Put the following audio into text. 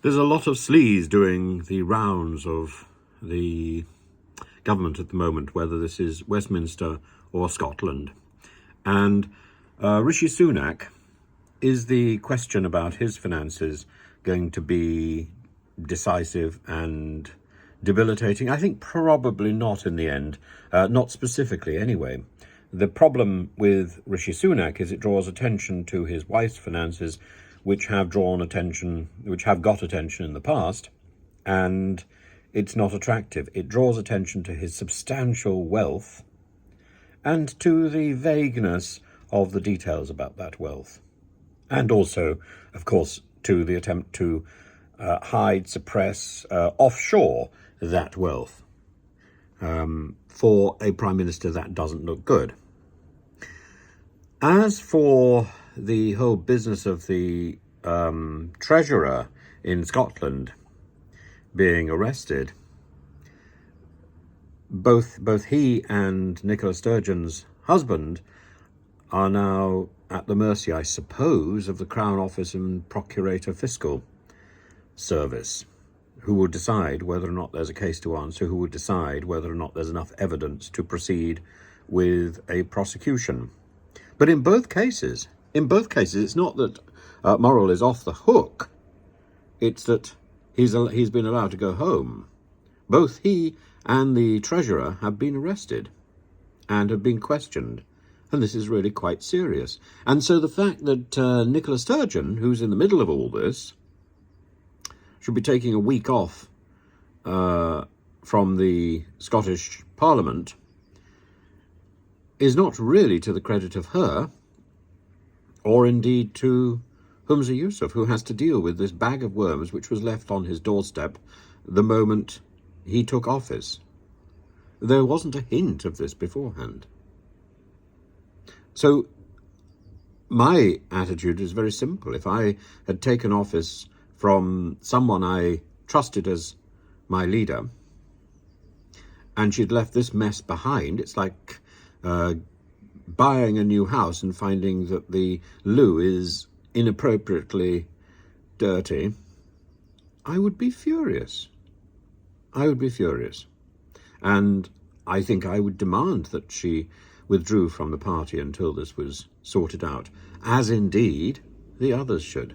There's a lot of sleaze doing the rounds of the government at the moment, whether this is Westminster or Scotland. And Rishi Sunak, is the question about his finances going to be decisive and debilitating? I think probably not in the end, not specifically anyway. The problem with Rishi Sunak is it draws attention to his wife's finances, which have got attention in the past, and it's not attractive. It draws attention to his substantial wealth and to the vagueness of the details about that wealth. And also, of course, to the attempt to hide, suppress, offshore that wealth. For a Prime Minister, that doesn't look good. As for the whole business of the Treasurer in Scotland being arrested, both he and Nicola Sturgeon's husband are now at the mercy, I suppose, of the Crown Office and Procurator Fiscal Service, who will decide whether or not there's a case to answer, who will decide whether or not there's enough evidence to proceed with a prosecution. But in both cases, it's not that Morrell is off the hook. It's that he's been allowed to go home. Both he and the Treasurer have been arrested and have been questioned. And this is really quite serious. And so the fact that Nicola Sturgeon, who's in the middle of all this, should be taking a week off from the Scottish Parliament is not really to the credit of her, or indeed to Humza Yousaf, who has to deal with this bag of worms which was left on his doorstep the moment he took office. There wasn't a hint of this beforehand. So my attitude is very simple. If I had taken office from someone I trusted as my leader, and she'd left this mess behind, it's like buying a new house and finding that the loo is inappropriately dirty, I would be furious. And I think I would demand that she withdrew from the party until this was sorted out, as indeed the others should.